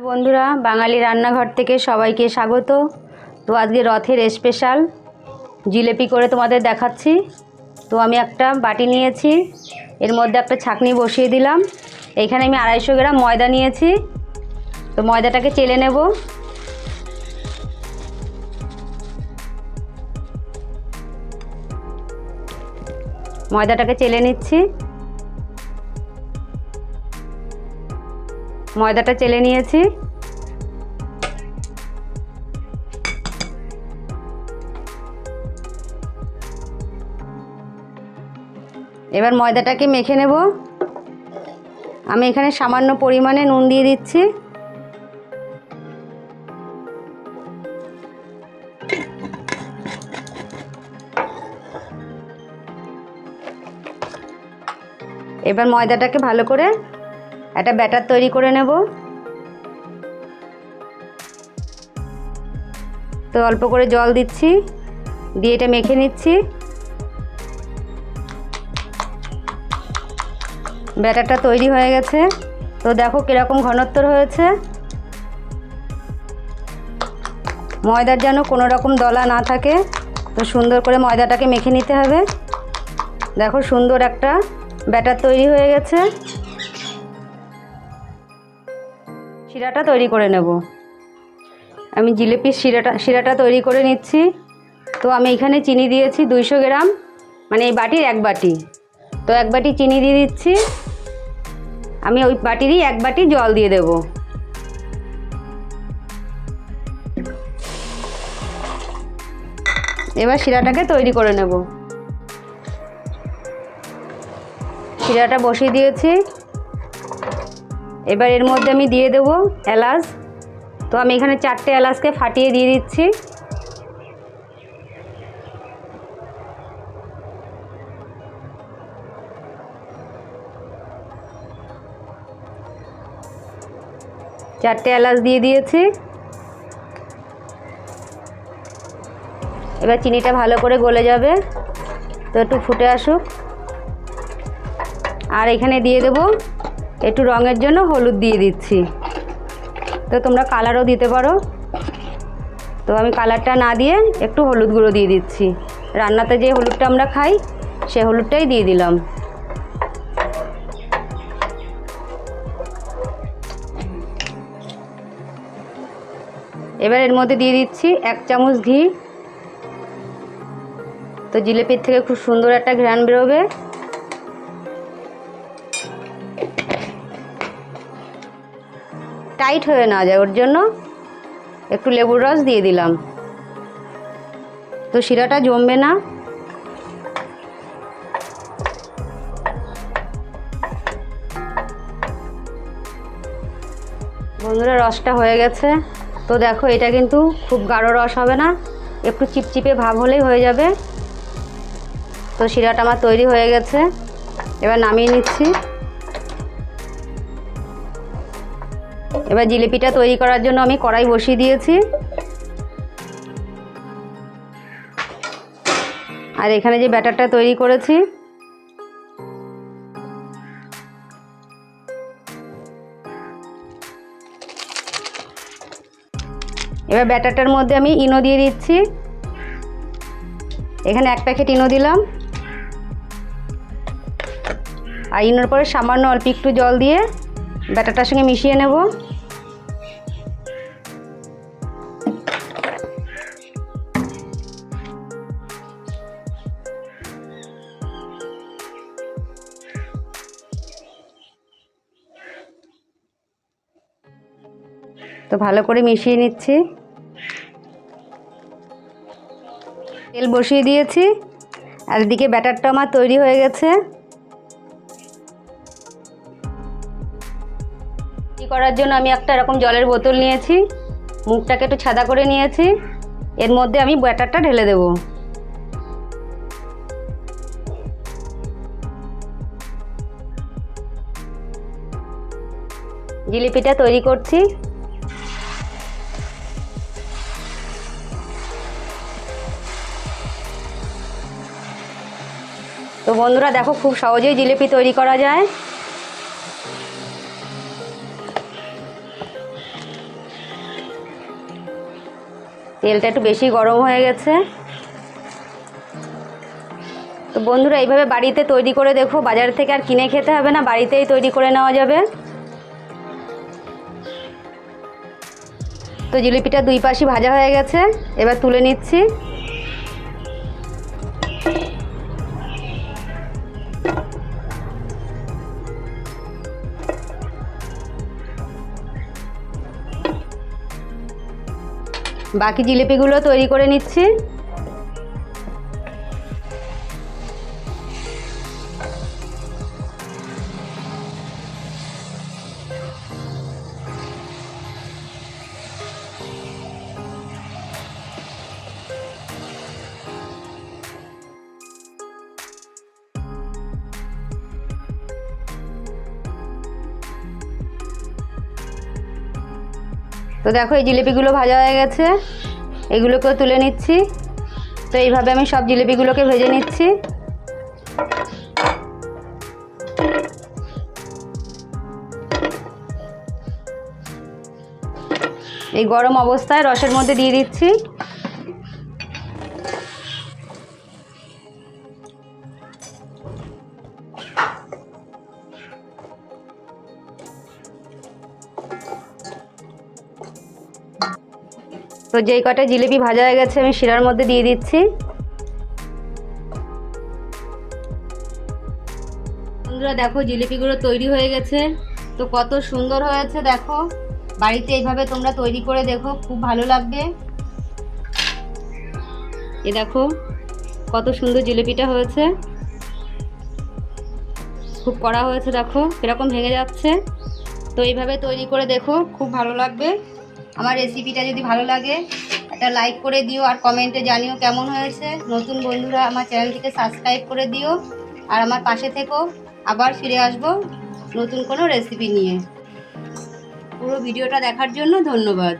বন্ধুরা, বাঙালি রান্নাঘর থেকে সবাইকে স্বাগত। তো আজকে রথের স্পেশাল জিলেপি করে তোমাদের দেখাচ্ছি। তো আমি একটা বাটি নিয়েছি, এর মধ্যে একটা ছাঁকনি বসিয়ে দিলাম। এখানে আমি 250 গ্রাম ময়দা নিয়েছি। তো ময়দাটাকে চেলে নেব। ময়দাটাকে চেলে নিচ্ছি। ময়দাটা চেলে নিয়েছি। এবার ময়দাটাকে মেখে নেব। আমি এখানে সামান্য পরিমাণে নুন দিয়ে দিচ্ছি। এবার ময়দাটাকে ভালো করে একটা ব্যাটার তৈরি করে নেব। তো অল্প করে জল দিচ্ছি, দিয়ে এটা মেখে নিচ্ছি। ব্যাটারটা তৈরি হয়ে গেছে। তো দেখো কীরকম ঘনত্ব হয়েছে। ময়দার যেন কোনো রকম দলা না থাকে। তো সুন্দর করে ময়দাটাকে মেখে নিতে হবে। দেখো সুন্দর একটা ব্যাটার তৈরি হয়ে গেছে। শিরাটা তৈরি করে নেব। আমি জিলিপির শিরাটা তৈরি করে নিচ্ছি। তো আমি এখানে চিনি দিয়েছি 200 গ্রাম, মানে এই বাটির 1 বাটি। তো 1 বাটি চিনি দিয়ে দিচ্ছি। আমি ওই বাটিরই 1 বাটি জল দিয়ে দেব। এবার শিরাটাকে তৈরি করে নেব। শিরাটা বসিয়ে দিয়েছি। এবার এর মধ্যে আমি দিয়ে দেব এলাচ। তো আমি এখানে 4টে এলাচকে ফাটিয়ে দিয়ে দিচ্ছি। চারটে এলাচ দিয়ে দিয়েছি। এবার চিনিটা ভালো করে গলে যাবে। তো একটু ফুটে আসুক। আর এখানে দিয়ে দেব একটু রঙের জন্য হলুদ দিয়ে দিচ্ছি। তো তোমরা কালারও দিতে পারো। তো আমি কালারটা না দিয়ে একটু হলুদ গুঁড়ো দিয়ে দিচ্ছি। রান্নাতে যে হলুদটা আমরা খাই সে হলুদটাই দিয়ে দিলাম। এবার এর মধ্যে দিয়ে দিচ্ছি 1 চামচ ঘি। তো জিলিপির থেকে খুব সুন্দর একটা ঘ্রাণ বেরোবে। টাইট হয়ে না যায় ওর জন্য একটু লেবুর রস দিয়ে দিলাম। তো শিরাটা জমবে না। বন্ধুরা, রসটা হয়ে গেছে। তো দেখো এটা কিন্তু খুব গাঢ় রস হবে না, একটু চিপচিপে ভাব হলেই হয়ে যাবে। তো শিরাটা আমার তৈরি হয়ে গেছে। এবার নামিয়ে নিচ্ছি। এবার জিলিপিটা তৈরি করার জন্য আমি কড়াই বসিয়ে দিয়েছি। আর এখানে যে ব্যাটারটা তৈরি করেছি এবার ব্যাটারটার মধ্যে আমি ইনো দিয়ে দিচ্ছি। এখানে 1 প্যাকেট ইনো দিলাম। আর ইনোর পরে সামান্য অল্প একটু জল দিয়ে ব্যাটারটার সঙ্গে মিশিয়ে নেব। তো ভালো করে মিশিয়ে নিচ্ছি। তেল বসিয়ে দিয়েছি। আর এদিকে ব্যাটারটা আমার তৈরি হয়ে গেছে। করার জন্য আমি একটা এরকম জলের বোতল নিয়েছি, মুখটাকে একটু ছাদা করে নিয়েছি। এর মধ্যে আমি ব্যাটারটা ঢেলে দেব। জিলিপিটা তৈরি করছি। তো বন্ধুরা দেখো, খুব সহজেই জিলিপি তৈরি করা যায়। তেলটা একটু বেশি গরম হয়ে গেছে। তো বন্ধুরা এইভাবে বাড়িতে তৈরি করে দেখো, বাজার থেকে আর কিনে খেতে হবে না, বাড়িতেই তৈরি করে নেওয়া যাবে। তো জিলিপিটা দুই পাশই ভাজা হয়ে গেছে, এবার তুলে নিচ্ছি। বাকি জিলিপিগুলো তৈরি করে নিচ্ছি। তো দেখো এই জিলিপিগুলো ভাজা হয়ে গেছে, এগুলোকেও তুলে নিচ্ছি। তো এইভাবে আমি সব জিলিপিগুলোকে ভেজে নিচ্ছি। এই গরম অবস্থায় রসের মধ্যে দিয়ে দিচ্ছি। তো যেই কটা জিলিপি ভাজা হয়ে গেছে আমি শিরার মধ্যে দিয়ে দিচ্ছি। বন্ধুরা দেখো জিলিপিগুলো তৈরি হয়ে গেছে। তো কত সুন্দর হয়েছে দেখো, বাড়িতে এইভাবে তোমরা তৈরি করে দেখো, খুব ভালো লাগবে। এ দেখো কত সুন্দর জিলিপিটা হয়েছে, খুব কড়া হয়েছে, দেখো এরকম ভেঙে যাচ্ছে। তো এইভাবে তৈরি করে দেখো, খুব ভালো লাগবে। আমার রেসিপিটা যদি ভালো লাগে একটা লাইক করে দিও, আর কমেন্টে জানিও কেমন হয়েছে। নতুন বন্ধুরা আমার চ্যানেলটিকে সাবস্ক্রাইব করে দিও, আর আমার পাশে থেকো। আবার ফিরে আসবো নতুন কোনো রেসিপি নিয়ে। পুরো ভিডিওটা দেখার জন্য ধন্যবাদ।